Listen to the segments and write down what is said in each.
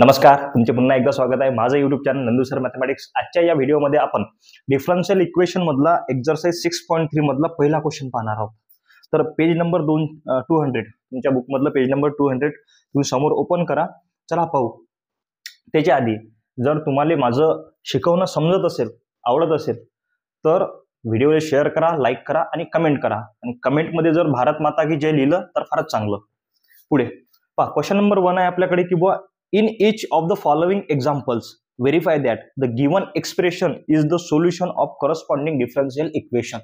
नमस्कार, तुमचे पुन्हा एकदा स्वागत आहे माझं YouTube channel Nandu sir mathematics. आजच्या या व्हिडिओमध्ये आपण डिफरन्शियल इक्वेशन मधला एक्सरसाइज 6.3 मधला पहिला क्वेश्चन पाहणार आहोत। तर पेज नंबर 200 तुमच्या बुक मधलं पेज नंबर 200 तुम्ही समोर ओपन करा। चला पाहू। त्याच्या आधी जर तुम्हाला माझं शिकवणं समजत असेल, आवडत असेल तर व्हिडिओला शेअर करा, लाईक करा आणि कमेंट करा। आणि कमेंट मध्ये जर भारत माता की जय लिहिलं तर फारच चांगलं। पुढे पहा, क्वेश्चन नंबर 1 आहे आपल्याकडे की बुवा in each of the following examples verify that the given expression is the solution of corresponding differential equation।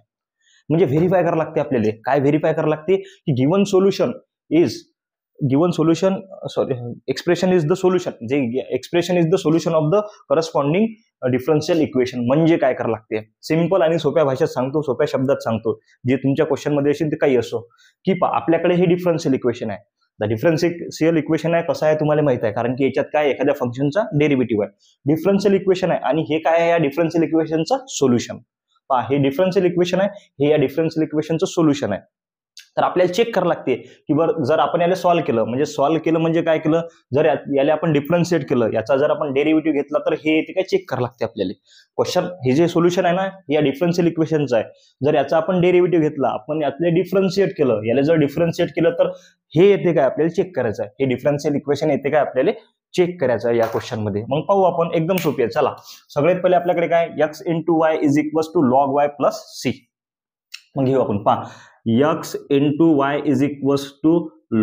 म्हणजे व्हेरीफाय करावं लागते आपल्याला। काय व्हेरीफाय करावं लागते की given solution expression is the solution, जे expression is the solution of the corresponding differential equation. म्हणजे काय करावं लागते, सिंपल आणि सोप्या भाषेत सांगतो, सोप्या शब्दात सांगतो, जे तुमच्या क्वेश्चन मध्ये असेल ते काही असो की आपल्याकडे हे डिफरन्शियल इक्वेशन आहे। द डिफरन्शियल इक्वेशन आहे, कसं आहे तुम्हाला माहित आहे, कारण की याच्यात काय एखाद्या फंक्शनचा डेरिव्हेटिव्ह आहे। डिफरन्शियल इक्वेशन आहे आणि हे काय आहे, या डिफरन्शियल इक्वेशनचा सोल्युशन। पहा, हे डिफरन्शियल इक्वेशन आहे, हे या डिफरन्शियल इक्वेशनचं सोल्युशन आहे। तर आपल्याला चेक करावं लागते की बरं जर आपण याला सॉल्व्ह केलं म्हणजे काय केलं, जर याला आपण डिफरन्शिएट केलं, याचा जर आपण डेरिव्हेटिव्ह घेतला तर हे येते काय चेक करावं लागते आपल्याला। क्वेश्चन हे जे सोल्युशन आहे ना, या डिफरन्शियल इक्वेशनचं आहे। जर याचा आपण डेरिव्हेटिव्ह घेतला, आपण यातले डिफरन्शिएट केलं, याला जर डिफरन्शिएट केलं तर हे येते काय आपल्याला चेक करायचं आहे। हे डिफरन्शियल इक्वेशन येते काय आपल्याला चेक करायचं आहे या क्वेश्चन मध्ये। मग पाहू आपण, एकदम सोपी आहे। चला, सगळ्यात पहिले आपल्याकडे काय x * y = log y + c। मग घेऊ आपण, पहा x * y =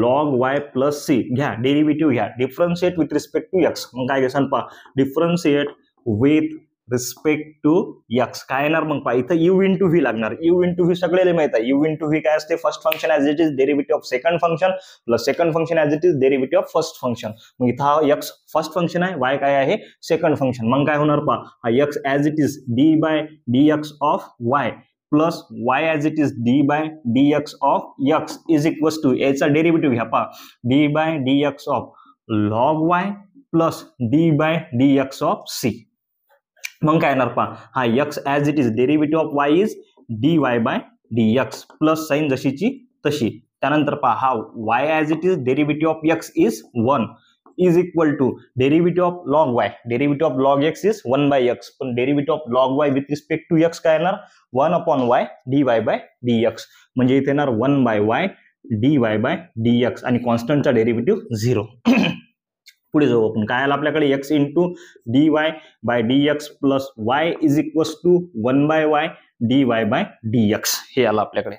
log y + c घ्या, डेरिव्हेटिव्ह घ्या, differentiate with respect to x। मग काय घ्यायचं, पहा differentiate with respect to x काय येणार, मग पहा इथं u * v लागणार। u * v सगळ्याला माहित आहे, u * v काय असते, first function as it is derivative of second function plus second function as it is derivative of first function. मग इथं हा x फर्स्ट फंक्शन आहे, y काय आहे सेकंड फंक्शन। मग काय होणार, पहा हा x as it is d/dx of y plus y as it is d/dx of x is equals to, याचा डेरिव्हेटिव्ह घ्या, पहा d/dx of log y plus d/dx of c। मग काय येणार, पहा हा x as it is derivative of y is dy/dx plus sign जशीची तशी। त्यानंतर पहा हा y as it is derivative of x is 1 is equal to derivative of log y, derivative of log x is 1/x, पण derivative of log y with respect to x काय येणार 1/y dy/dx। म्हणजे इथे येणार 1/y dy/dx आणि कॉन्स्टंटचा derivative 0। पुढे जाऊ आपण, काय आलं आपल्याकडे x * dy/dx plus y is equals to 1/y dy/dx हे आलं आपल्याकडे।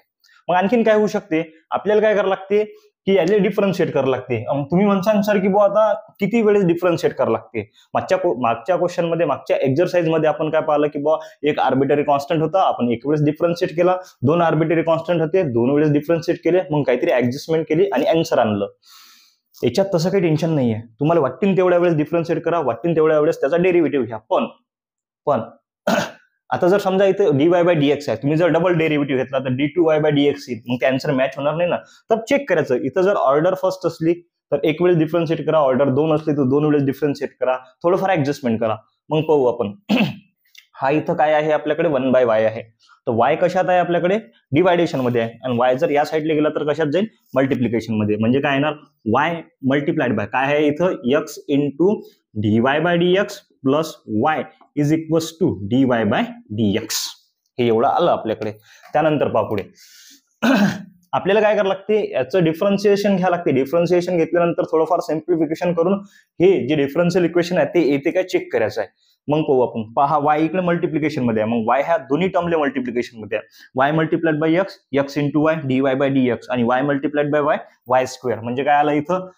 मग आणखीन काय होऊ शकते, आपल्याला काय करावं लागते की याला डिफरन्शिएट करावं लागते। तुम्ही म्हणसान सर की बुवा आता किती वेळेस डिफरन्शिएट करावं लागते। मागच्या क्वेश्चन मध्ये, मागच्या एक्सरसाइज मध्ये आपण काय पाहिलं की बुवा एक आर्बिटरी कॉन्स्टंट होता, आपण एक वेळेस डिफरन्शिएट केला, दोन आर्बिटरी कॉन्स्टंट होते, दोन वेळेस डिफरन्शिएट केले, मग काहीतरी ऍडजस्टमेंट केली आणि आन्सर आणलं। याच्यात तसं काही टेन्शन नाहीये, तुम्हाला वाटतील तेवढ्या वेळेस डिफरन्शिएट करा, वाटतील तेवढ्या वेळेस त्याचा डेरिव्हेटिव्ह घ्या। पण आता जर समजा इथं dy/dx आहे, तुम्ही जर डबल डेरिव्हेटिव्ह घेतला तर d2y/dx येईल, मग ते आन्सर मॅच होणार नाही ना। तर चेक करायचं, इथं जर ऑर्डर फर्स्ट असली तर एक वेळेस डिफरन्शिएट करा, ऑर्डर 2 असली तर 2 वेळेस डिफरन्शिएट करा, थोडंफार ऍडजस्टमेंट करा। मग पाहू आपण हा इथं काय आहे आपल्याकडे 1/y आहे, तर y कशात आहे आपल्याकडे डिवायडेशन मध्ये आहे, आणि y जर या साईडला गेला तर कशात जाईल मल्टिप्लिकेशन मध्ये। म्हणजे काय येणार y मल्टिप्लाइड बाय काय आहे इथं x * dy/dx plus y is equals to dy/dx। हे एवढं आलं आपल्याकडे। त्यानंतर पहा पुढे आपल्याला काय करावं लागते, याचं डिफरन्शिएशन घ्यावं लागते। डिफरन्शिएशन घेतल्यानंतर थोडंफार सिम्प्लिफिकेशन करून हे जे डिफरन्शियल इक्वेशन आहे ते येते काय चेक करायचं आहे। मग पाहू आपण, पहा y इकडे मल्टिप्लिकेशन मध्ये आहे, मग y ह्या दोन्ही टर्मले मल्टिप्लिकेशन मध्ये आहे, y multiplied by x, x * y dy/dx आणि y multiplied by y square. म्हणजे काय आलं इथं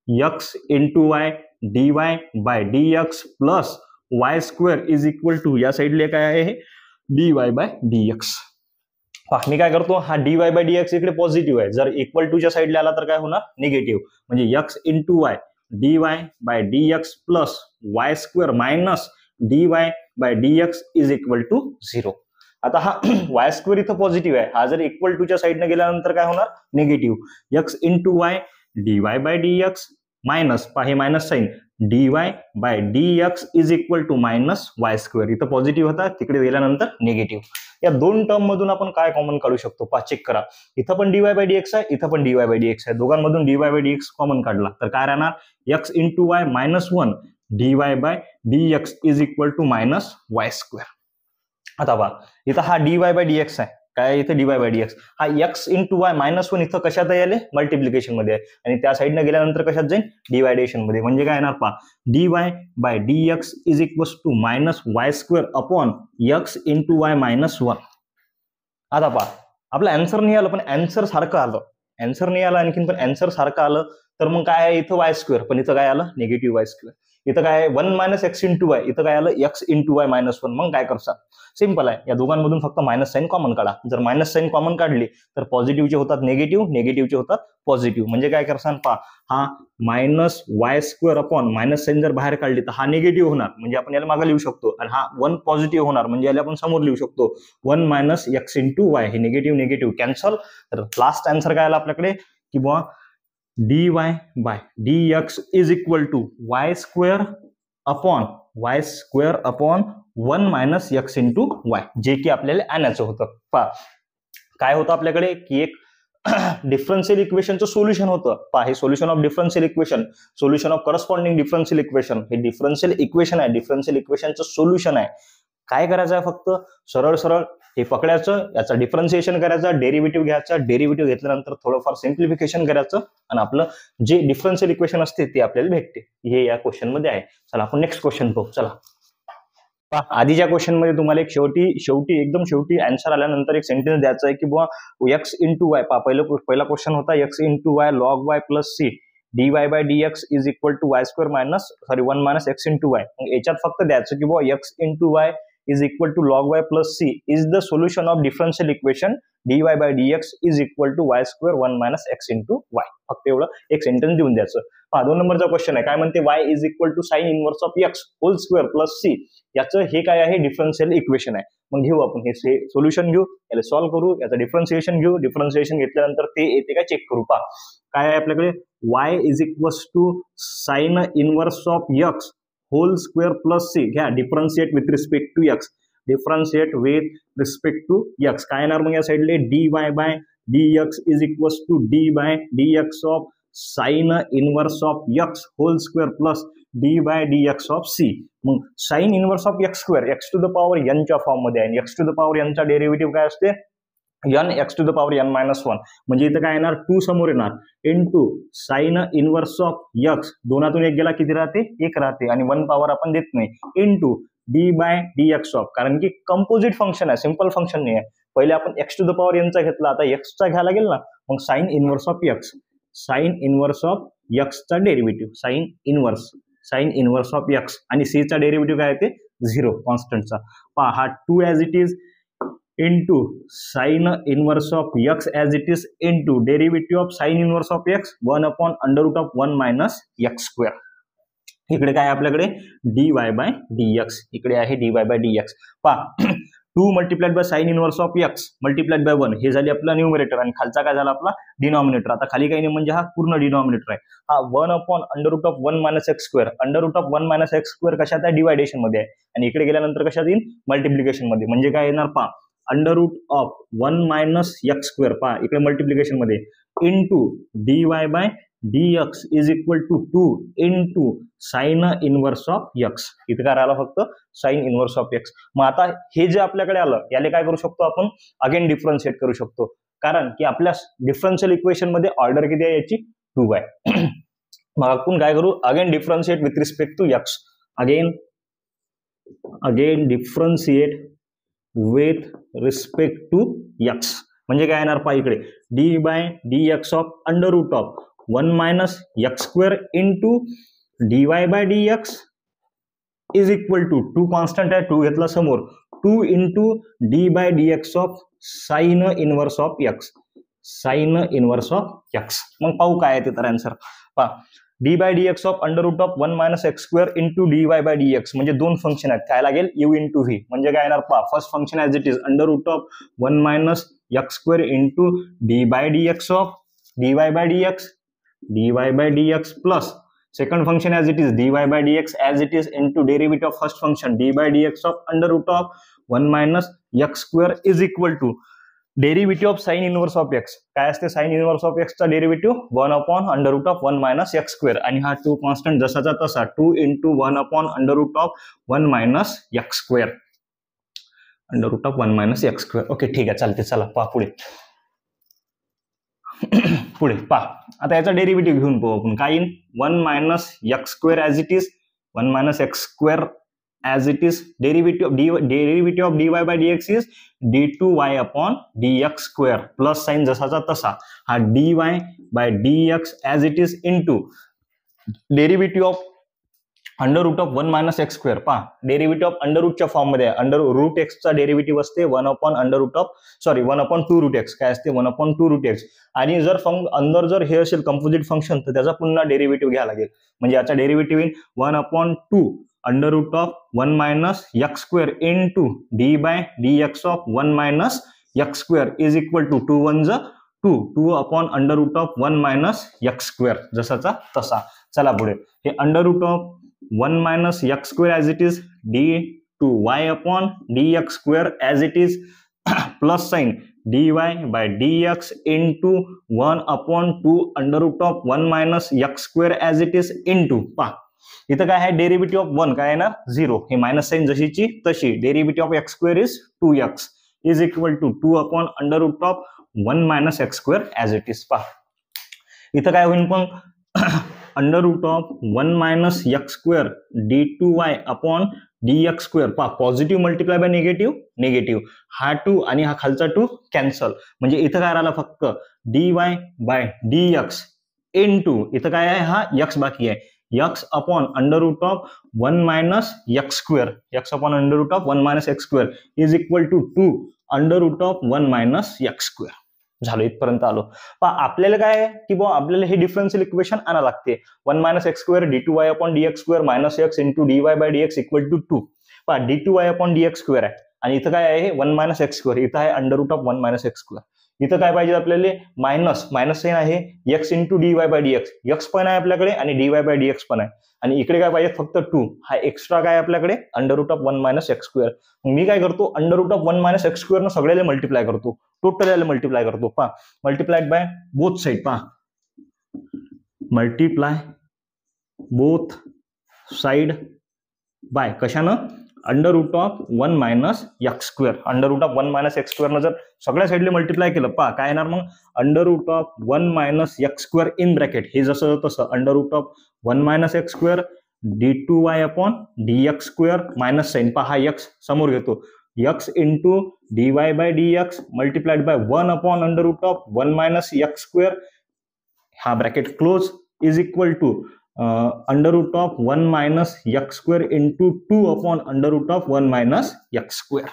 x * y dy/dx plus y square is equal to, या साईडला काय आहे dy/dx। मी काय करतो, हा dy/dx इकडे पॉझिटिव्ह आहे, जर इक्वल टू च्या साईडला आला तर काय होणार निगेटिव्ह। म्हणजे x * y dy/dx plus y square minus dy/dx is equal to 0। आता हा y स्क्वेअर इथं पॉझिटिव्ह आहे, हा जर इक्वल टू च्या साईडने गेल्यानंतर काय होणार negative. x * y dy/dx minus, पहा हे minus sign dy by dx is equal to minus y square. इथं पॉझिटिव्ह होता, तिकडे गेल्यानंतर निगेटिव्ह. या दोन टर्म मधून आपण काय कॉमन काढू शकतो पहा, चेक करा. इथं पण dy बाय dx आहे, इथं पण dy बाय dx आहे. दोघांमधून dy बाय dx कॉमन काढला तर काय राहणार x into y minus 1 dy by dx is equal to minus y square. आता पहा इथं हा dy बाय dx आहे, काय इथे dy बाय dx, हा x इंटू वाय मायनस 1 इथं कशात आले मल्टिप्लिकेशन मध्ये आहे, आणि त्या साईडनं गेल्यानंतर कशात जाईल डिवायडेशन मध्ये. म्हणजे काय येणार पहा, dy by dx is equal to minus y square upon x into y minus 1. आता पहा आपलं अँसर नाही आलं पण अँसर सारखं आलं, अँसर नाही आलं आणखीन पण अँसर सारखं आलं तर मग काय आहे इथं वाय स्क्वेअर, पण इथं काय आलं निगेटिव्ह वाय स्क्वेअर. इथं काय 1 मायनस एक्स इंटू वाय, इथं काय आलं x इंटू वाय मायनस 1. मग काय करसा, सिंपल आहे, या दोघांमधून फक्त मायनस साईन कॉमन काढा. जर मायनस साईन कॉमन काढली तर पॉझिटिव्हचे होतात निगेटिव्ह, निगेटिव्हचे होतात पॉझिटिव्ह. म्हणजे काय करसान पहा, हा minus y square upon minus sign जर बाहेर काढली तर हा निगेटिव्ह होणार, म्हणजे आपण याला मागे लिहू शकतो, आणि हा 1 पॉझिटिव्ह होणार म्हणजे याला आपण समोर लिहू शकतो 1 मायनस एक्स इंटू वाय. हे निगेटिव्ह निगेटिव्ह कॅन्सल. तर लास्ट आन्सर काय आला आपल्याकडे की बुवा dy by dx is equal to y square upon 1 minus x into y, जे की आपल्याला आणायचं होतं. पहा काय होतं आपल्याकडे की एक डिफरन्शियल इक्वेशनचं सोल्युशन होतं. पहा हे solution of differential equation, solution of corresponding differential equation, हे डिफरन्शियल इक्वेशन आहे, डिफरन्शियल इक्वेशनचं सोल्युशन आहे. काय करायचं आहे, फक्त सरळ सरळ हे पकडायचं, याचा डिफरन्शिएशन करायचं, डेरिव्हेटिव्ह घ्यायचा, डेरिव्हेटिव्ह घेतल्यानंतर थोडंफार सिम्प्लिफिकेशन करायचं आणि आपलं जे डिफरन्शियल इक्वेशन असते ते आपल्याला भेटते. हे या क्वेश्चन मध्ये आहे. चला आपण नेक्स्ट क्वेश्चन पाहू. चला आधीच्या क्वेश्चन मध्ये तुम्हाला एक एकदम शेवटी आन्सर आल्यानंतर एक सेंटेन्स द्यायचा आहे की बुवा x इंटू वाय. पहिला क्वेश्चन होता x into y log y plus c dy by dx is equal to y square 1 minus x into y. याच्यात फक्त द्यायचं की बुवा x into y is equal to log y plus c is the solution of differential equation dy by dx is equal to y square 1 minus x into y. फक्त एवढं एक sentence देऊन द्यायचं. पहा 2 नंबरचा क्वेश्चन आहे, काय म्हणते y is equal to sin inverse of x whole square plus c. याचं हे काय आहे डिफरन्शियल इक्वेशन आहे. मग घेऊ आपण हे सोल्युशन घेऊ, याला सॉल्व्ह करू, याचं डिफरन्शिएशन घेऊ, डिफरन्शिएशन घेतल्यानंतर ते येते काय चेक करू. पहा काय आहे आपल्याकडे y is equal to sin inverse of x whole square plus C. घ्या differentiate with respect to x, differentiate with respect to X. काय येणार मग या साईडले dy by dx is equal to D by dx of sine inverse of X whole square plus D by dx of C. मग sine inverse of x square X to the power n च्या form मध्ये आहे, X to the power n चा derivative काय असते n x to the power n minus 1. म्हणजे इथं काय येणार 2 समोर येणार into sine inverse of x, दोनातून एक गेला किती राहते 1 राहते, आणि 1 पॉवर आपण देत नाही, into D by dx of, कारण की कंपोजिट फंक्शन आहे, सिंपल फंक्शन नाही आहे. पहिले आपण x to the power n चा घेतला, आता x चा घ्यायला लागेल ना, मग साइन इनवर्स ऑफ x चा derivative sign inverse of x, आणि c चा डेरिव्हेटिव्ह काय आहे ते 0 कॉन्स्टंटचा. पहा हा 2 as it is into sin inverse of x as it is into derivative of sin inverse of x 1 upon under root of 1 minus x square. इकडे काय आपल्याकडे dy by dx, इकडे आहे dy by dx. पहा 2 multiplied by sine inverse of x multiplied by 1 हे झाले आपला numerator, आणि खालचा काय झाला आपला डिनॉमिनेटर. आता खाली काही नाही म्हणजे हा पूर्ण डिनॉमिनेटर आहे. हा 1 upon under root of 1 minus x square, under root of 1 minus x square कशात आहे डिवायडेशन मध्ये आहे, आणि इकडे गेल्यानंतर कशात येईल मल्टिप्लिकेशन मध्ये. म्हणजे काय येणार पहा under root of 1 minus x square, पहा इकडे मल्टिप्लिकेशन मध्ये, into dy by dx is equal to 2 into sine inverse of x. इथे काय राहिला फक्त साइन इनवर्स ऑफ x. मग आता हे जे आपल्याकडे आलं याला काय करू शकतो आपण अगेन डिफरन्शिएट करू शकतो, कारण की आपल्या डिफरन्शियल इक्वेशन मध्ये ऑर्डर किती आहे याची 2 आहे. मग आपण काय करू again differentiate with respect to x, again differentiate with respect to x. म्हणजे काय येणार पहा इकडे d by dx of under root of 1 minus x square into dy by dx is equal to 2 constant आहे 2 घेतला समोर 2 into D by dx of sine inverse of x, sine inverse of x. मग पाहू काय आहे ते तर answer. पहा d by dx of under root of 1 minus x square into dy by dx, म्हणजे 2 फंक्शन आहेत, काय लागेल u इंटू v. म्हणजे काय येणार पहा first function as it is under root of 1 minus x square into D by dx of dy by dx plus second function as it is dy by dx as it is into derivative of first function d by dx of under root of 1 minus x square is equal to derivative of sine inverse of x. काय असते sine inverse of x चा derivative 1 upon under root of 1 minus x square आणि हा 2 constant जसाचा तसा 2 into 1 upon under root of 1 minus x square under root of 1 minus x square. Okay ठीक आहे चालते. चला पहा पुढे पुढे पहा आता याचा डेरिव्हेटिव्ह घेऊन पाहू आपण. काय in 1 minus x square as it is 1 minus x square as it is derivative of dy by dx is d2y upon dx square plus sign जसाचा तसा हा dy by dx as it is into derivative of under root of 1 minus x square. पहा derivative of under रूटच्या form मध्ये आहे. Under root x चा derivative असते 1 upon under root of 1 upon 2 root x. काय असते 1 अपॉन 2 रूट एक्स. आणि जर अंदर जर हे असेल कंपोजिट फंक्शन तर त्याचा पुन्हा डेरिव्हेटिव्ह घ्यावा लागेल. म्हणजे याचा derivative in 1 upon 2 under root of 1 minus x square into D by dx of 1 minus x square is equal to 2 1 2 upon under root of 1 minus x square जसाचा तसा. चला पुढे हे under root of 1 minus x square as it is d2y upon dx square as it is plus sine dy by dx into 1 upon 2 under root of 1 minus x square as it is into. पहा इथं काय आहे derivative of 1 काय आहे ना 0. हे minus sine जशीची तशी. Derivative of x square is 2x is equal to 2 upon under root of 1 minus x square as it is. पहा इथं काय होईल पण under root of 1 minus x square d2y upon dx square. पहा positive multiply by negative हा 2 आणि हा खालचा 2 कॅन्सल. म्हणजे इथं काय राहिला फक्त dy बाय dx इनटू इथं काय आहे हा x बाकी आहे x upon under root of 1 minus x square. x upon under root of 1 minus x square is equal to 2 under root of 1 minus x square. झालं इथपर्यंत आलो. पहा आपल्याला काय आहे की बुवा आपल्याला हे डिफरन्शियल इक्वेशन आणा लागते. 1 minus x square d2y upon dx square minus x into dy by dx equal to 2. पहा d2y अपॉन dx स्क्वेअर आहे आणि इथं काय आहे 1 मायनस एक्स स्क्वेअर. इथं आहे under root of 1 minus x square. इथं काय पाहिजे आपल्याला मायनस साइन आहे x into dy by dx. x पण आहे आपल्याकडे आणि dy बाय dx पण आहे आणि इकडे काय पाहिजे फक्त 2. हा एक्स्ट्रा काय आपल्याकडे under root of 1 minus x square. मी काय करतो under root of 1 minus x square न सगळ्याला मल्टिप्लाय करतो. टोटल मल्टिप्लाय करतो. पहा मल्टिप्लाइड बाय बोथ साइड. पहा मल्टिप्लाय बोथ साइड बाय कशानं under root of 1 minus x square. Under root of 1 minus x square न जर सगळ्या साईडला मल्टिप्लाय केलं पहा काय येणार मग under root of 1 minus x square in bracket हे जसं तसं under root of 1 minus x square d2y upon dx square minus sine. पहा हा x समोर घेतो x into dy by dx multiplied by 1 upon under root of 1 minus x square हा bracket close is equal to under root of 1 minus x square into 2 upon under root of 1 minus x square.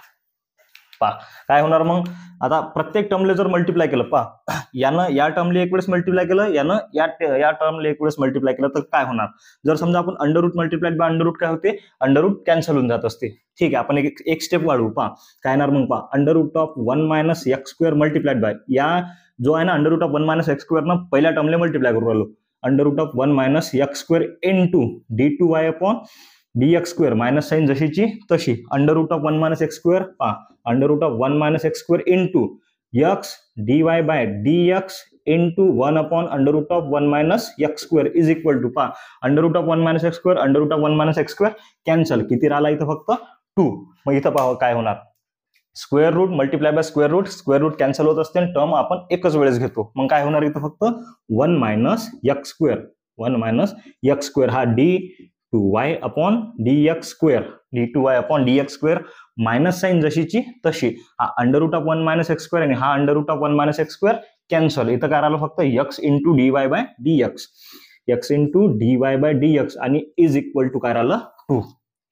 पहा काय होणार मग आता प्रत्येक टर्मले जर multiply केलं पहा यानं या टर्मले एक वेळेस मल्टिप्लाय केलं यानं या टर्मले एक वेळेस मल्टिप्लाय केलं तर काय होणार. जर समजा आपण under root multiplied by under root काय होते अंडर रूट कॅन्सल होऊन जात असते. ठीक आहे आपण एक स्टेप वाढवू. पहा काय येणार मग पहा under root of 1 minus x square multiplied by या जो आहे ना under root of 1 minus x square न पहिल्या टर्मले मल्टिप्लाय करू राहिलो under root of 1 minus x square into d2y upon dx square minus sine जशीची तशी under root of 1 minus x square. पहा under root of 1 minus x square into x dy by dx into 1 upon under root of 1 minus x square is equal to. पहा under root of 1 minus x square under root of 1 minus x square cancel. किती राहिला इथं फक्त 2. मग इथं पहा काय होणार square root multiply by square root cancel होत असते आणि टर्म आपण एकच वेळेस घेतो. मग काय होणार इथं फक्त 1 minus x square 1 minus x square हा d2y upon dx square d2y upon dx square minus sine जशीची तशी हा under root of 1 minus x square आणि हा under root of 1 minus x square cancel. इथं काय राहिलं फक्त x into dy by dx x into dy by dx आणि इज इक्वल टू काय राहिलं 2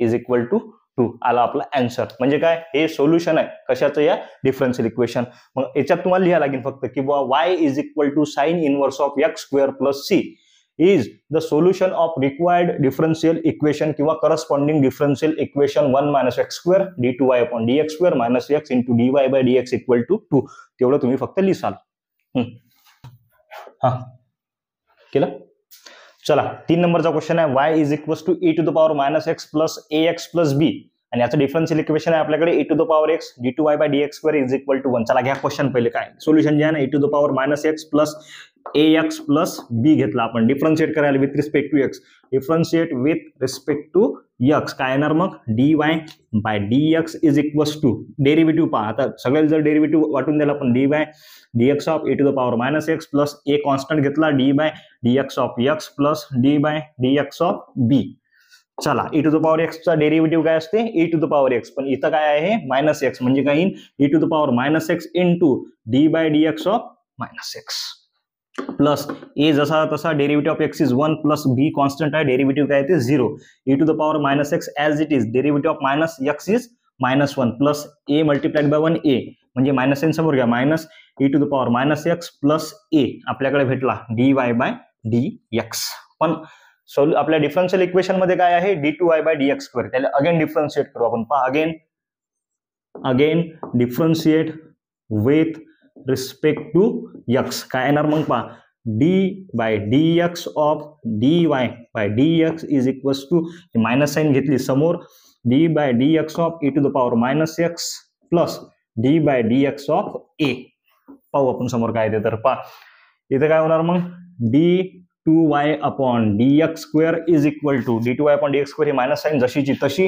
इज इक्वल टू 2 आला आपला आन्सर. म्हणजे काय हे सोल्युशन आहे कशाचं या डिफरन्शियल इक्वेशन. मग याच्यात तुम्हाला लिहायला लागेल फक्त की y is equal to sine inverse of x square plus c is the solution of required differential equation किंवा corresponding differential equation 1 minus x square d2y upon dx square minus x into dy by dx equal to 2. तेवढं तुम्ही फक्त लिहाल. हा केलं चला 3 नंबरचा question आहे y is equals to e to the power minus x plus A X plus B आणि याचं डिफरन्शियल इक्वेशन आहे आपल्याकडे e to the power X d2y by dx square is equal to 1. चला घ्या क्वेश्चन पहिले काय solution जे आहे ना e to the power minus x plus A X plus B घेतला आपण डिफरन्शिएट करायला with respect to x differentiate with respect to X काय येणार मग dy by dx is equals to derivative पहा आता सगळ्याला जर डेरिव्हेटिव्ह वाटून द्यायला आपण dy dx of e to the power minus x plus A constant घेतला D by dx of x plus D by dx of b. चला e to the power X चा डेरिव्हेटिव्ह काय असते e to the power X पण इथं काय आहे minus x म्हणजे काय येईल e to the power minus x into D by dx of minus x plus A जसा तसा derivative of X is 1 plus B constant आहे डेरिव्हेटिव्ह काय ते 0 e to the power minus X as it is derivative of minus X is minus 1 plus A multiplied by 1 A म्हणजे minus N समोर घ्या minus e to the power minus x plus A आपल्याकडे भेटला dy by dx. पण आपल्या differential equation मध्ये काय आहे d2y बाय dx स्क्वेअर त्याला अगेन डिफरन्शिएट करू आपण पहा again differentiate with respect to x काय येणार मग पहा d by dx of dy by dx is equals to minus sine घेतली समोर d by dx of e to the power minus x plus d by dx of a. पाहू आपण समोर काय येते तर पहा इथे काय होणार मग d2y upon dx square is equal to d2y upon dx square ही मायनस साइन जशीची तशी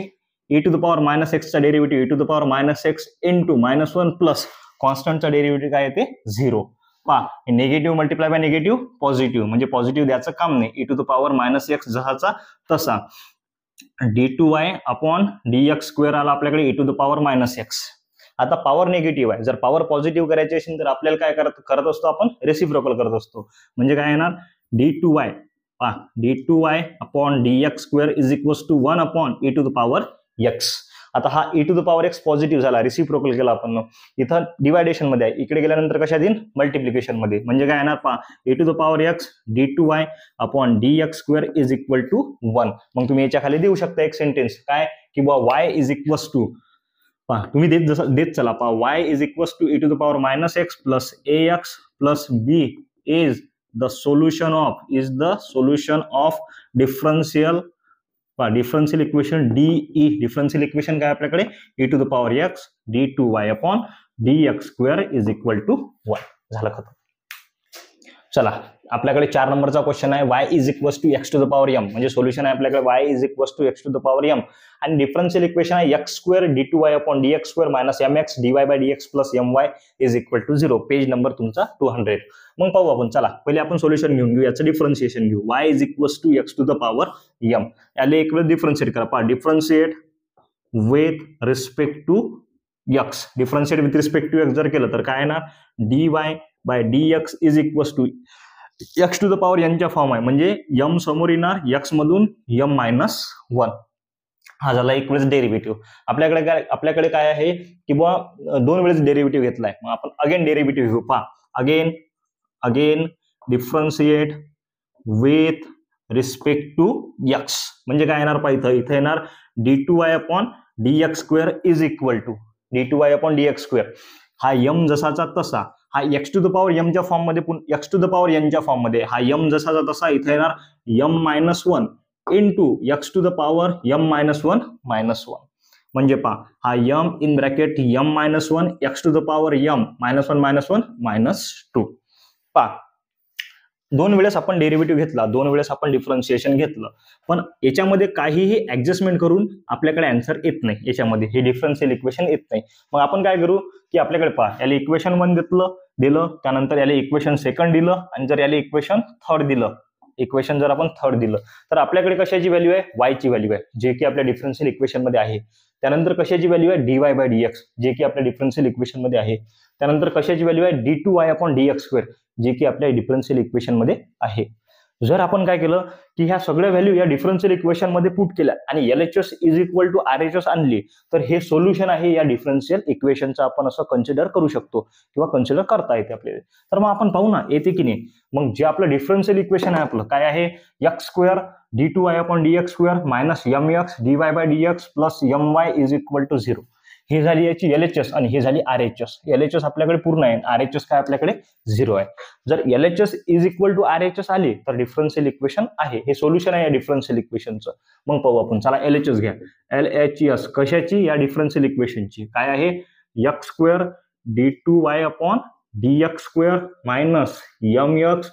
e to the power minus एक्सचा derivative e to the power minus x into minus 1 plus कॉन्स्टंटचा डेरिव्हेटिव्ह काय येते 0. पहा negative multiply by negative positive म्हणजे positive द्यायचं काम नाही e to the power minus X जसाचा तसा d2y अपॉन dx स्क्वेअर आला आपल्याकडे e to the power minus x. आता पॉवर निगेटिव्ह आहे जर पॉवर पॉझिटिव्ह करायची असेल तर आपल्याला काय करत असतो आपण रेसिप्रोकल करत असतो म्हणजे काय येणार d2y पहा d2y upon dx square is equals to 1 upon e to the power x. आता हा e to the power x positive झाला रिसिप्रोकल केला आपण इथं डिवायडेशन मध्ये आहे इकडे गेल्यानंतर कशात येईल मल्टिप्लिकेशन मध्ये म्हणजे काय येणार पहा e to the power x d2y upon dx square is equal to 1. मग तुम्ही याच्या खाली देऊ शकता एक सेंटेन्स काय की y इज इक्वल्स टू पहा तुम्ही देत चला पहा y is equals to e to the power minus x plus ax plus b is the solution of differential equation DE differential equation काय आपल्याकडे e to the power x d2y upon dx square is equal to 1 झालं खतम. चला आपल्याकडे 4 नंबरचा question आहे y is equals to x to the power m म्हणजे solution आहे आपल्याकडे y is equals to x to the power m आणि डिफरन्शियल इक्वेशन आहे x square d2y upon dx square minus mx dy by dx plus my is equal to 0. Page number तुमचा 200. मग पाहू आपण चला पहिले आपण सोल्युशन घेऊन घेऊ याचं डिफरन्शिएशन घेऊ y is equals to x to the power m याला एक वेळ डिफरन्शिएट करा पहा differentiate with respect to x differentiate with respect to x जर केलं तर काय येणार dy by dx is equals to x to the power n च्या फॉर्म आहे म्हणजे m समोर येणार x मधून m मायनस 1 हा झाला एक वेळेस डेरिव्हेटिव्ह. आपल्याकडे काय आहे किंवा 2 वेळेस डेरिव्हेटिव्ह घेतलाय मग आपण अगेन डेरिव्हेटिव्ह घेऊ पहा again differentiate with respect to x म्हणजे काय येणार पहा इथं येणार d2y upon dx square is equal to d2y upon dx square हा m जसाचा तसा हा x to the power m च्या फॉर्म मध्ये x to the power n च्या फॉर्म मध्ये हा m जसाचा तसा इथे येणार m minus 1 into x to the power m minus 1 म्हणजे पहा हा m in bracket m minus 1 x to the power m minus 1 minus 2. पहा 2 वेळेस आपण डेरिव्हेटिव्ह घेतला 2 वेळेस आपण डिफरन्शिएशन घेतलं पण याच्यामध्ये काहीही ऍडजस्टमेंट करून आपल्याकडे आन्सर येत नाही याच्यामध्ये हे डिफरन्शियल इक्वेशन येत नाही. मग आपण काय करू की आपल्याकडे पहा याला इक्वेशन 1 दिलं त्यानंतर याला इक्वेशन 2 दिलं आणि जर याला इक्वेशन 3 दिलं इक्वेशन जर आपण 3 दिलं तर आपल्याकडे कशाची व्हॅल्यू आहे y ची व्हॅल्यू आहे जे की आपल्या डिफरन्शियल इक्वेशन मध्ये आहे. त्यानंतर कशाची व्हॅल्यू आहे dy बाय dx जे की आपल्या डिफरन्शियल इक्वेशन मध्ये आहे. त्यानंतर कशाची व्हॅल्यू आहे d2y अपॉन dx स्क्वेअर जे की आपल्या डिफरन्शियल इक्वेशन मध्ये आहे. जर आपण काय केलं की ह्या सगळ्या व्हॅल्यू या डिफरन्शियल इक्वेशन मध्ये पुट केल्या आणि LHS is equal to RHS आणली तर हे सोल्युशन आहे या डिफरन्शियल इक्वेशनचं आपण असं कन्सिडर करू शकतो किंवा कन्सिडर करता येते आपल्याला. तर मग आपण पाहू ना येते की नाही. मग जे आपलं डिफरन्शियल इक्वेशन आहे आपलं काय आहे x square d2y upon dx square minus mx dy by dx plus my is equal to 0. ही झाली याची LHS आणि ही झाली RHS. LHS आपल्याकडे पूर्ण आहे, RHS काय आपल्याकडे 0 आहे. जर LHS is equal to RHS आली तर डिफरन्शियल इक्वेशन आहे. हे सोल्युशन आहे या डिफरन्शियल इक्वेशनचं. मग पाहू आपण. चला LHS घ्या. LHS कशाची? या डिफरन्शियल इक्वेशनची. काय आहे? x² d2y upon dx² minus mx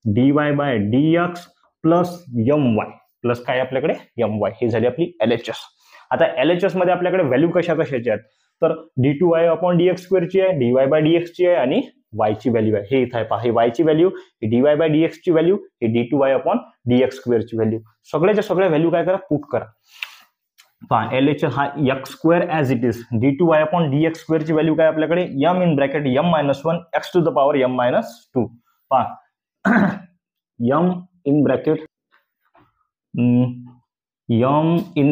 dy by dx plus my plus काय आपल्याकडे my. ही झाली आपली LHS. आता LHS मध्ये आपल्याकडे व्हॅल्यू कशा कशाची आहेत? तर d2y अपॉन dx² ची आहे, dy बाय dx ची आहे आणि y ची व्हॅल्यू आहे. हे इथे आहे पहा. ही y ची value, he dy by dx ची व्हॅल्यू, ही d2y अपॉन dx² ची व्हॅल्यू. सगळ्याच्या सगळ्या व्हॅल्यू काय करा? पुट करा. पहा LHS हा x² as it is, d2y upon dx² ची व्हॅल्यू काय आपल्याकडे? m in bracket m-1 x to the power m-2. पहा m इन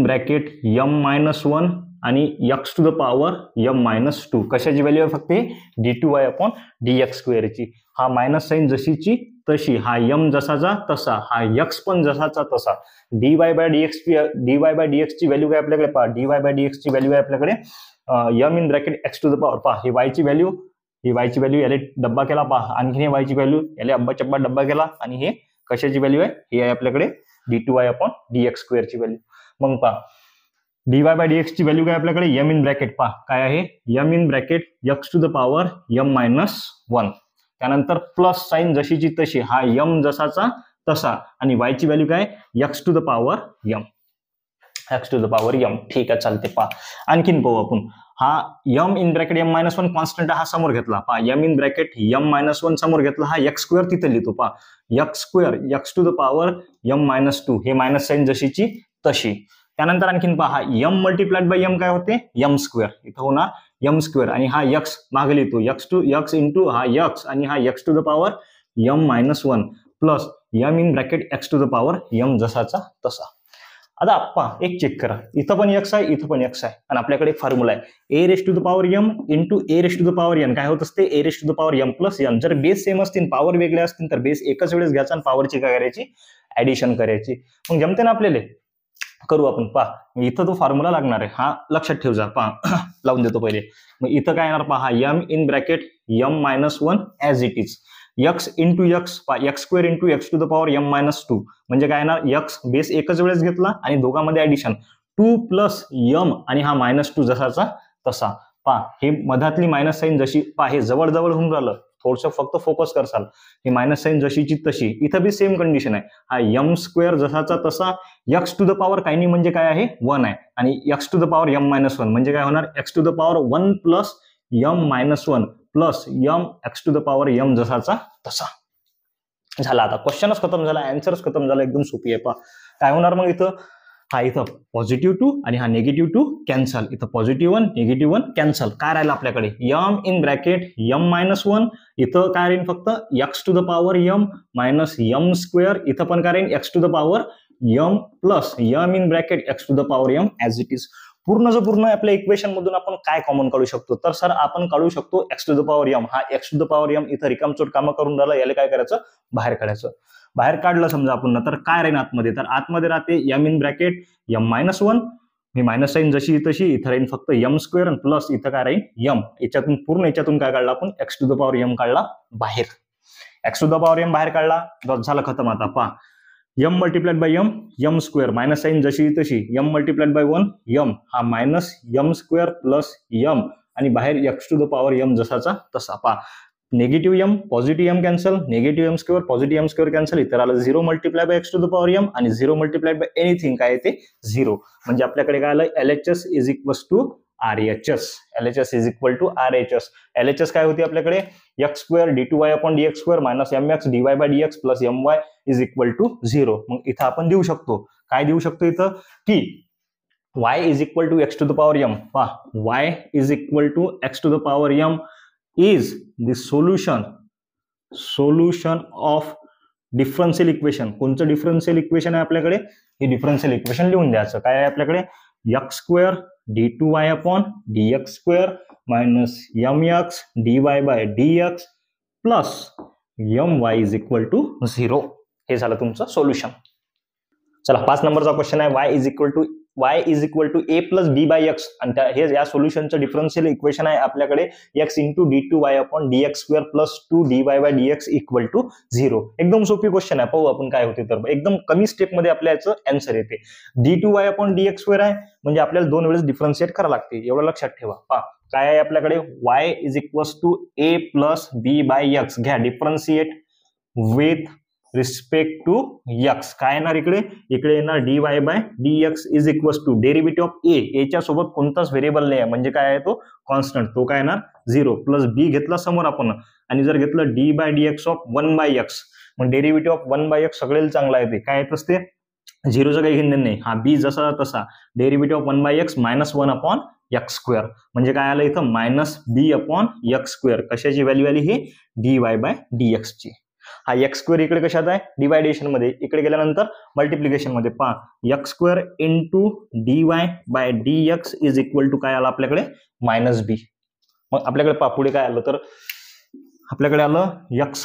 ब्रॅकेट m-1 आणि x to the power m-2. कशाची व्हॅल्यू आहे? फक्त d2y अपॉन dx² ची. हा मायनस साइन जशीची तशी, हा m जसाचा तसा, हा x पण जसाचा तसा. dy बाय dx ची व्हॅल्यू काय आपल्याकडे? पहा dy बाय dx ची व्हॅल्यू आहे आपल्याकडे m in bracket x to the power. पहा ही y ची व्हॅल्यू, ही y ची व्हॅल्यू याला डब्बा केला. पहा आणखी हे y ची व्हॅल्यू याला अब्बा चब्बा डब्बा केला आणि हे कशाची व्हॅल्यू आहे? ही आहे आपल्याकडे d2y अपॉन dx² ची व्हॅल्यू. मग पहा dy बाय dx ची व्हॅल्यू काय आपल्याकडे? m in bracket. पहा काय आहे? m in bracket x to the power m-1. त्यानंतर प्लस साइन जशीची तशी, हा m जसाचा तसा आणि y ची व्हॅल्यू काय? x to the power m. x to the power m. ठीक आहे, चालते. पहा आणखीन पाहू आपण. हा m in bracket m-1 constant हा समोर घेतला. पहा m इन ब्रॅकेट m-1 समोर घेतला. हा x² तिथे लिहितो. पहा x² x to the power m-2. हे मायनस साइन जशीची तशी. त्यानंतर आणखीन पहा m मल्टिप्लाइड बाय m काय होते? m². इथं होणार m² आणि हा x मागे लिहितो x इंटू हा x आणि हा x to the power m-1 plus m in bracket x to the power m जसाचा तसा. आता पहा एक चेक करा. इथं पण x आहे, इथं पण x आहे आणि आपल्याकडे एक फॉर्म्युला आहे a raise to the power m into a raise to the power n. काय होत असते? a raise to the power m plus n. जर बेस सेम असतील, पॉवर वेगळे असतील तर बेस एकच वेळेस घ्यायचा आणि पॉवरची काय करायची? ऍडिशन करायची. मग जमते ना आपल्याला? करू आपण. पहा इथं तो फॉर्म्युला लागणार आहे, हा लक्षात ठेव जा. पहा लावून देतो पहिले. मग इथं काय येणार? पहा m in bracket m-1 as it is x into x, x² into x to the power m-2 म्हणजे काय येणार? x बेस एकच वेळेस घेतला आणि दोघांमध्ये ऍडिशन 2 प्लस m आणि हा -2 जसाचा तसा. पहा हे मधातली मायनस साइन जशी, पहा हे जवळ जवळ होऊन राहिलं, थोडस फक्त फोकस करसाल. ही मायनस साइन जशीची तशी. इथं बी सेम कंडिशन आहे. हा m² जसाचा तसा, x टू द पॉवर काही नाही म्हणजे काय आहे? 1 आहे आणि x to the power m-1 म्हणजे काय होणार? x to the power 1 plus m-1 plus x to the power m जसाचा तसा. झाला. आता क्वेश्चनच खतम झाला, आन्सरच खतम झाला. एकदम सोपी आहे. पहा काय होणार मग इथं? हा इथं पॉझिटिव्ह 2 आणि हा निगेटिव्ह 2 कॅन्सल. इथं पॉझिटिव्ह 1 निगेटिव्ह 1 कॅन्सल. काय राहिलं आपल्याकडे? m in bracket m-1. इथं काय राहील? फक्त x to the power m minus m². इथं पण काय राहील? x to the power m plus m in bracket x to the power m as it is. पूर्ण आपल्या इक्वेशन मधून आपण काय कॉमन काढू शकतो? तर सर आपण काढू शकतो x to the power m. हा x to the power m इथं रिकामचोट कामं करून राहिला, याला काय करायचं? बाहेर काढायचं. बाहेर काढलं समजा आपण, तर काय राहील आतमध्ये? तर आतमध्ये राहते m इन ब्रॅकेट m-1. मी मायनस साइन जशी तशी, इथं राहील फक्त m² आणि प्लस इथं काय राहील? m. याच्यातून काय काढला आपण? x to the power m काढला बाहेर. x to the power m बाहेर काढला, बस झालं खतम. आता पहा m multiplied by m² minus sign जशी तशी, m मल्टिप्लाइड बाय 1 m, हा मायनस m² प्लस m आणि बाहेर x to the power m जसाचा तसा. पहा negative m positive m cancel, negative m² positive m² cancel. इतर आलं 0 multiply by x to the power m आणि 0 मल्टिप्लाय बाय एनिथिंग काय येते? 0. म्हणजे आपल्याकडे काय आलं? LHS is equals to RHS. LHS is equal to RHS. LHS काय होती आपल्याकडे? x² d2y upon dx² minus mx dy by dx plus my is equal to 0. मग इथं आपण देऊ शकतो, काय देऊ शकतो इथं? की y is equal to x to the power m. पहा y is equal to x to the power m is the solution of differential equation. कोणतं डिफरन्शियल इक्वेशन आहे आपल्याकडे? हे डिफरन्शियल इक्वेशन लिहून द्यायचं. काय आहे आपल्याकडे? x² d2y upon dx² minus mx dy by dx plus my is equal to 0. हे झालं तुमचं सोल्युशन. चला 5 नंबरचा क्वेश्चन आहे. y is equal to y is equal to A plus B by x, आणि हे या सोल्युशनचं डिफरन्शियल इक्वेशन आहे आपल्याकडे x into d two y upon d x square plus 2 dy by D x equal to 0. एकदम सोपी question आहे, पाहू आपण काय होते. तर एकदम कमी स्टेप मध्ये आपल्या याचं आन्सर येते. D two y upon d x square आहे म्हणजे आपल्याला 2 वेळेस डिफरन्शिएट करावं लागते, एवढं लक्षात ठेवा. पहा काय आहे आपल्याकडे, Y is equal to A plus B by X, घ्या differentiate with respect to X. काय येणार इकडे, इकडे येणार dy by D x is equal to derivative of A च्या सोबत कोणताच व्हेरिएबल नाही आहे म्हणजे काय आहे तो कॉन्स्टंट, तो काय येणार 0 प्लस बी घेतला समोर आपण, आणि जर घेतलं d by D x of 1 by x, मग डेरिव्हेटिव्ह ऑफ 1 बाय एक्स सगळेच चांगला येते. काय येत असते, 0चं काही घेणं नाही. हा बी जसा तसा derivative of 1 by X minus 1 upon X square, म्हणजे काय आलं इथं minus B upon X square. कशाची व्हॅल्यू आली ही D Y by D X ची. हा एक्स स्क्वेअर इकडे कशात आहे, डिवायडेशन मध्ये, इकडे गेल्यानंतर मल्टिप्लिकेशन मध्ये. पहा x square into D Y by D x is equal to काय आलं आपल्याकडे मायनस बी. मग आपल्याकडे पहा पुढे काय आलं, तर आपल्याकडे आलं X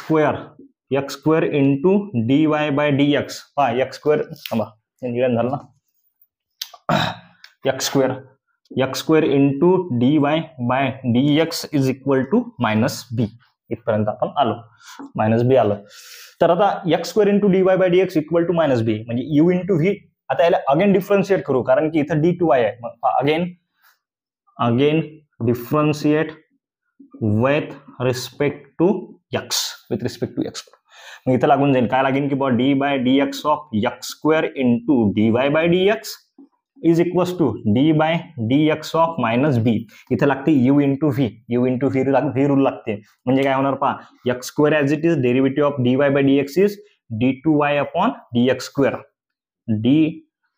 square into D Y by D X. पहा एक्स स्क्वेअर झालं ना, X square into D Y by D x is equal to minus B. इथपर्यंत आपण आलो, मायनस बी आलं. तर आता X square into D Y by D x equal to minus B म्हणजे यू इंटू व्ही. आता याला अगेन डिफरन्शिएट करू कारण की इथं डी टू वाय आहे. मग again differentiate with respect to X, मग इथं लागून जाईल काय लागेल की बॉ D by D x of x square into D Y by D x is equal to D by D x of minus B. इथे लागते यू इंटू व्ही रूल लागते. म्हणजे काय होणार पहा, x square as it is derivative of d Y by D x is d two y upon d x square, d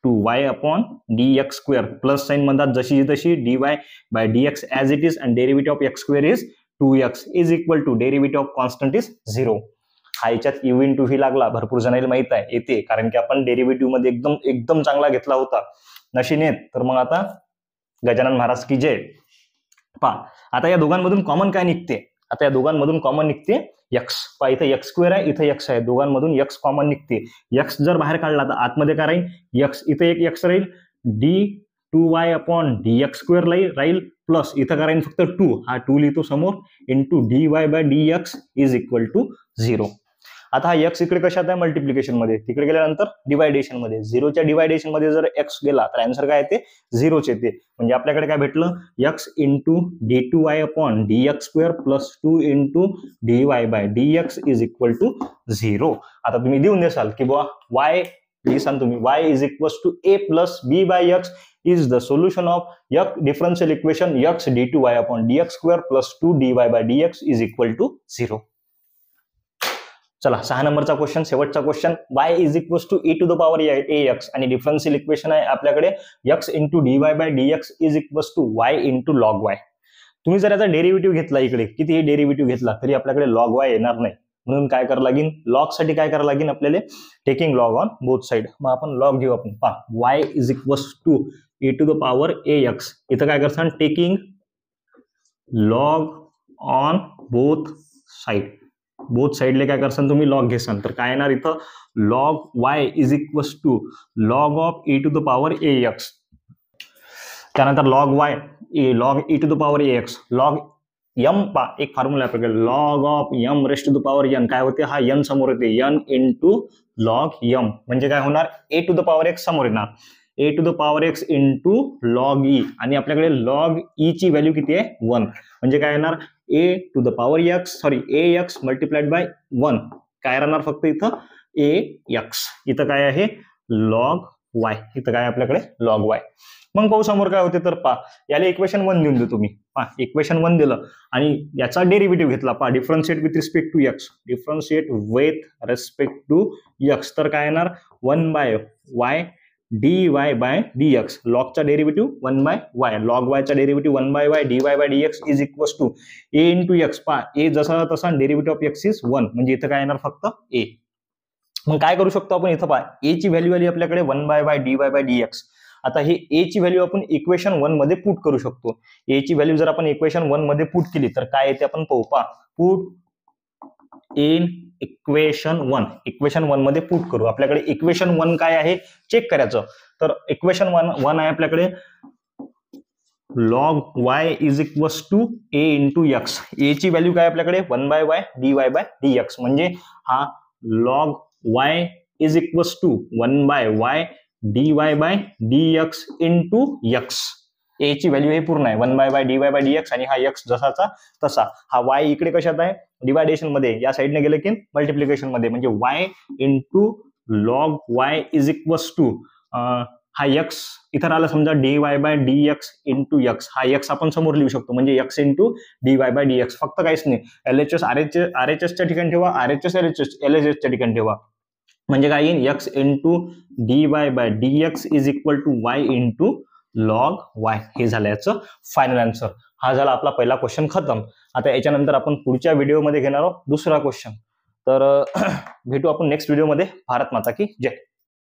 two y upon d x square plus sign म्हणतात जशी तशी d Y by D x as it is, आणि derivative of x square is 2x is equal to derivative of constant is 0. हा याच्यात you into V लागला, भरपूर जणांना माहित आहे येते, कारण की आपण डेरिव्हेटिव्ह मध्ये एकदम चांगला घेतला होता नशिनेत. तर मग आता गजानन महाराज की जय. पहा आता या दोघांमधून कॉमन काय निघते, आता या दोघांमधून कॉमन निघते एक्स. पहा इथं एक्स स्क्वेअर आहे, इथं एक्स आहे, दोघांमधून एक्स कॉमन निघते. एक्स जर बाहेर काढला तर आतमध्ये काय राहील, एक्स इथं एक एक्स राहील, d two y upon d x square राहील, प्लस इथं काय राहील फक्त 2, हा 2 लिहितो समोर, into D Y by D x is equal to 0. आता हा एक्स इकडे कशात आहे मल्टिप्लिकेशन मध्ये, तिकडे गेल्यानंतर डिवायडेशन मध्ये. 0च्या डिवायडेशन मध्ये जर एक्स गेला तर आन्सर काय येते 0च येते. म्हणजे आपल्याकडे काय भेटलं, x into d two y upon d x square plus 2 into D Y by D x is equal to 0. आता तुम्ही देऊन देसाल की बुवा वाय लिहिसान तुम्ही, y is equal to A plus B by x is the solution of x differential equation x d2y upon dx square plus 2dy by dx is equal to 0. चला 6 नंबरचा question, शेवटचा question. y is equals to e to the power ax आणि differential equation आहे आपल्याकडे x into dy by dx is equals to y into log y. तुम्ही जर याचा derivative घेतला इकडे, कितीही डेरिव्हेटिव्ह घेतला तरी आपल्याकडे log y येणार नाही. म्हणून काय करावं लागेल, लॉग साठी काय करावं लागेल आपल्याला, taking log on both side. मग आपण लॉग घेऊ. आपण पहा y is equals to e to the power ax. इथं काय करसान, टेकिंग लॉग ऑन बोथ साइडले काय करसान तुम्ही लॉग घेसान. तर काय येणार इथं, log y is equals to log of e to the power ax. त्यानंतर log y log e to the power ax, log m. पा एक फॉर्म्युला आपल्याकडे, log of m raise to the power n. काय होते, हा n समोर येते, n into log m. म्हणजे काय होणार, a to the power x समोर येणार, a to the power x into log e. आणि आपल्याकडे लॉग e ची व्हॅल्यू किती आहे 1. म्हणजे काय येणार, a to the power ax multiplied by 1. काय राहणार फक्त इथं ax. इथं काय आहे लॉग y, इथं काय आपल्याकडे लॉग y. मग पाहू समोर काय होते. तर पहा याला इक्वेशन 1 देऊन देऊ तुम्ही. पहा इक्वेशन 1 दिलं आणि याचा डेरिव्हेटिव्ह घेतला. पहा differentiate with respect to x, differentiate with respect to x. तर काय येणार 1 by y d Y by D x. लॉगचा डेरिव्हेटिव्ह 1 बाय वाय, लॉग वायचा derivative 1 by y d Y by D x is equals to a into x. पहा a जसा तसा derivative of X is 1. म्हणजे इथं काय येणार फक्त ए. मग काय करू शकतो आपण, इथं पहा ए ची व्हॅल्यू आली आपल्याकडे 1 by y d Y by D x. आता हे ए ची व्हॅल्यू आपण इक्वेशन 1 मध्ये पुट करू शकतो. ए ची व्हॅल्यू जर आपण इक्वेशन 1 मध्ये पुट केली तर काय येते आपण पाहू. पहा पुट इन इक्वेशन 1. इक्वेशन 1 मध्ये पुट करू. आपल्याकडे इक्वेशन 1 काय आहे चेक करायचं. तर इक्वेशन 1 आहे आपल्याकडे log y is equals to a into x. A ची व्हॅल्यू काय आपल्याकडे 1/y dy/dx, म्हणजे हा log y is equals to 1/y dy/dx into x. A ची व्हॅल्यू हे पूर्ण आहे 1/y dy/dx आणि हा एक्स जसाचा तसा. हा y इकडे कशात आहे डिवायडेशन मध्ये, या साईडने गेलं की मल्टिप्लिकेशन मध्ये, म्हणजे y into log y is equals to हा एक्स इथं आला समजा dy/dx इंटू एक्स. हा एक्स आपण समोर लिहू शकतो म्हणजे एक्स इंटू dy/dx. फक्त काहीच नाही, LHS RHS च्या ठिकाणी ठेवा, RHS LHS च्या ठिकाणी ठेवा, म्हणजे काय येईल x into dy/dx is equal to y into log y. हे झालं याचं फायनल आन्सर. हा झाला आपला पहिला क्वेश्चन खतम. आता याच्यानंतर आपण पुढच्या व्हिडिओमध्ये घेणार आहोत दुसरा क्वेश्चन. तर भेटू आपण नेक्स्ट व्हिडिओमध्ये. भारत माता की जय.